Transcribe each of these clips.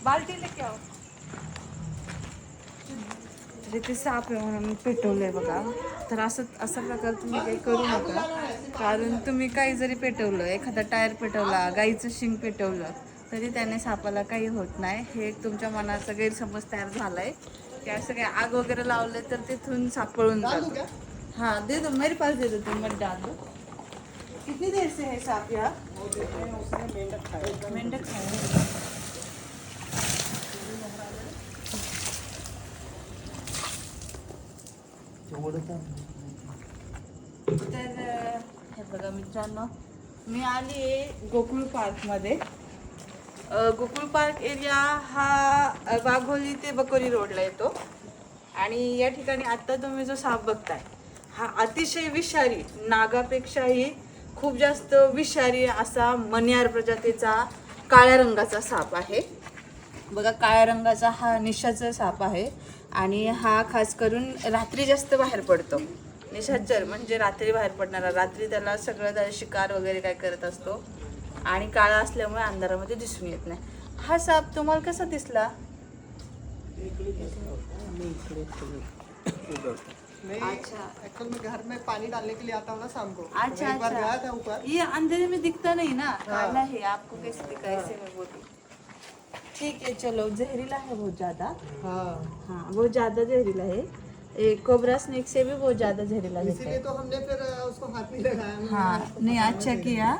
बाल्टी लेके आओ. ते साप आहे म्हणून पेटवलंय बघा. तर असा प्रकार तुम्ही काही करू नका, कारण तुम्ही काही जरी पेटवलं, एखादा टायर पेटवला, गाईचं शिंग पेटवलं, तरी त्याने सापाला काही होत नाही. हे एक तुमच्या मनाचा गैरसमज तयार झालाय की असं काही आग वगैरे लावले तर तिथून साप पळून जातो. हाँ दे दो, मेरे पास दे दो, तुम मत डाल दो. कितनी देर से है साप यहाँ? मेंढक खाए. तर हे बघा मित्रांनो, मी आली आहे गोकुळ पार्कमध्ये. गोकुळ पार्क एरिया हा वाघोली ते बकोली रोडला येतो. आणि या ठिकाणी आत्ता तुम्ही जो साप बघताय हा अतिशय विषारी, नागापेक्षाही खूप जास्त विषारी असा मण्यार प्रजातीचा काळ्या रंगाचा साप आहे. बघा, काळ्या रंगाचा हा निशाचर साप आहे आणि हा खास करून रात्री जास्त बाहेर पडतो. निशाचर म्हणजे रात्री बाहेर पडणारा, रात्री त्याला सगळं शिकार वगैरे काय करत असतो आणि काळा असल्यामुळे अंधारामध्ये दिसून येत नाही. हा साप तुम्हाला कसा दिसला? अच्छा, एक्चुअल में घर में पानी डालने के लिए आता हूँ ना शाम को. अच्छा एक बार गया था अच्छा. ऊपर. ये अंधेरे में दिखता नहीं ना, काला है. आपको कैसे दिखा? ऐसे में बोलूं. ठीक है, चलो. जहरीला है बहुत ज्यादा. हाँ, बहुत ज्यादा जहरीला है. एक कोबरा स्नेक से भी बहुत ज्यादा जहरीला रहता इसीलिए है. तो हमने फिर उसको हाथ नहीं लगाया. हाँ, नहीं अच्छा किया.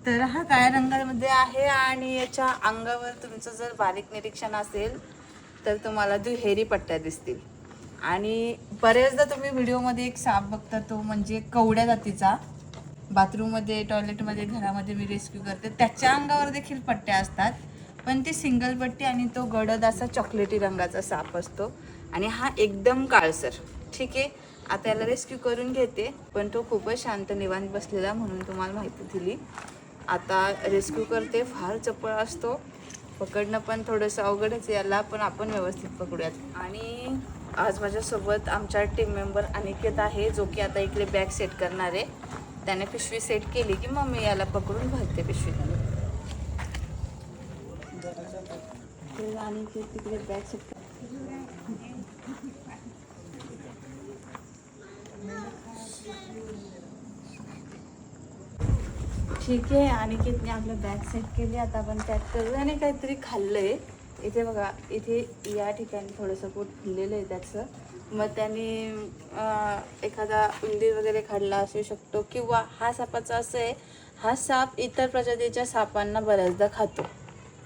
तर हा काळ्या रंगामध्ये आहे आणि याच्या अंगावर तुमचं जर बारीक निरीक्षण असेल तर तुम्हाला दुहेरी पट्ट्या दिसतील. आणि बऱ्याचदा तुम्ही व्हिडिओमध्ये एक साप बघता, तो म्हणजे कवड्या जातीचा. बाथरूममध्ये, टॉयलेटमध्ये, घरामध्ये मी रेस्क्यू करते, त्याच्या अंगावर देखील पट्ट्या असतात, पण ती सिंगल पट्टी आणि तो गडद असा चॉकलेटी रंगाचा साप असतो. आणि हा एकदम काळसर. ठीक आहे, आता याला रेस्क्यू करून घेते, पण तो खूपच शांत निवांत बसलेला म्हणून तुम्हाला माहिती दिली. आता रेस्क्यू करते. फार चपळ असतो, पकडणं पण थोडंसं अवघडच याला, पण आपण व्यवस्थित पकडूयात. आणि आज माझ्यासोबत आमचा टीम मेंबर अनिकेत आहे, जो की आता इकडे बॅग सेट करणार आहे. त्याने पिशवी सेट केली की मग मी याला पकडून भरते पिशवीमध्ये. अनिकेत तिकडे बॅग सेट. ठीक आहे, अनिकेतने आपलं बॅग सेट केली. आता आपण पॅक करू. आणि काहीतरी खाल्लंय इथे बघा, इथे या ठिकाणी थोडंसं पोट फुललेलं आहे त्याचं. मग त्याने एखादा उंदीर वगैरे खाल्ला असू शकतो, किंवा हा सापाचं असं आहे, हा साप इतर प्रजातीच्या सापांना बऱ्याचदा खातो,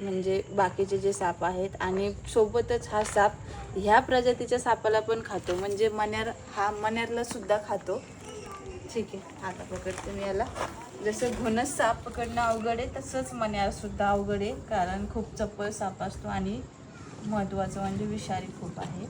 म्हणजे बाकीचे जे साप आहेत. आणि सोबतच हा साप ह्या प्रजातीच्या सापाला पण खातो, म्हणजे मण्यार, हा मण्यारला सुद्धा खातो. ठीक आहे, आता पकडते मी याला. जसं घनच साप पकडणं अवघड आहे, तसंच मण्यार सुद्धा अवघड आहे, कारण खूप चपळ साप असतो आणि महत्त्वाचं म्हणजे विषारी खूप आहे.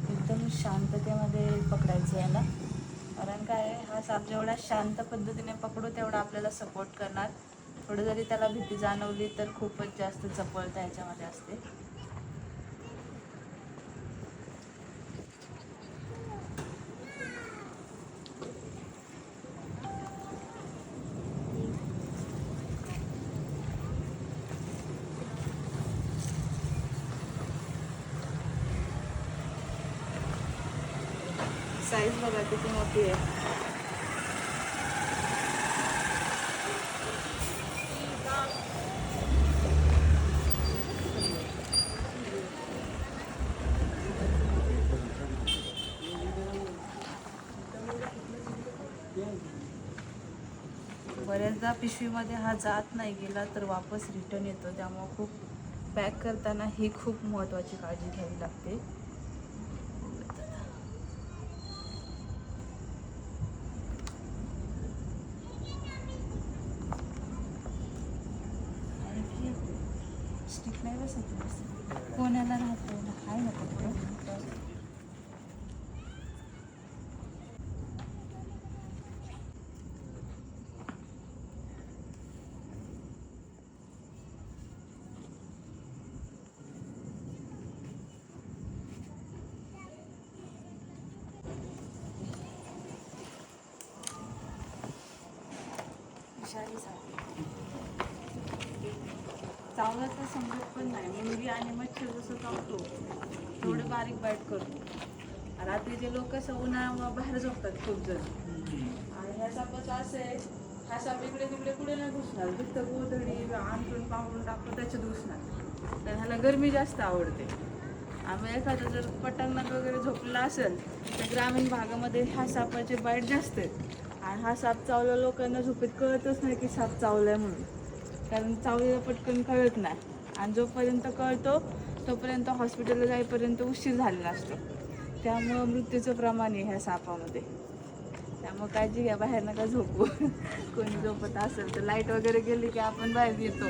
एकदम शांततेमध्ये पकडायचं याला, कारण काय, हा साप जेवढा शांत पद्धतीने पकडू तेवढा आपल्याला सपोर्ट करणार. थोडं जरी त्याला भीती जाणवली तर खूपच जास्त चपळता याच्यामध्ये असते. साईज बघा किती मोठी आहे. बऱ्याचदा पिशवीमध्ये हा जात नाही गेला तर वापस रिटर्न येतो, त्यामुळे खूप पॅक करताना ही खूप महत्त्वाची काळजी घ्यावी लागते. स्टिक नाही बसत, कोणाला राहतो हाय नको. विषारी साप चावलं तर समजत पण नाही. मुलगी आणि मच्छर जसं चावतो थोडं बारीक बाईट करतो. रात्रीचे लोक असं उन्हाळ्यामुळे बाहेर झोपतात खूप जण. आणि ह्या सापाचं असं आहे, हा साप इकडे तिकडे कुठे नाही घुसणार. फक्त गोधडी अंथरून पांघरून टाकतो त्याच्यात घुसणार. तर ह्याला गरमी जास्त आवडते. आम्ही एखादं जर पटांगणात वगैरे झोपलेला असेल तर ग्रामीण भागामध्ये ह्या सापाचे बाईट जास्त आहेत. आणि हा साप चावला लोकांना झोपेत कळतच नाही की साप चावलाय म्हणून. कारण चावलेला पटकन कळत नाही. आणि जोपर्यंत कळतो तोपर्यंत हॉस्पिटलला जाईपर्यंत उशीर झालेला असतो. त्यामुळं मृत्यूचं प्रमाण आहे ह्या सापामध्ये. त्यामुळे काळजी घ्या, बाहेर नका झोपू. कोणी झोपत असेल तर लाईट वगैरे गेली की आपण बाहेर येतो.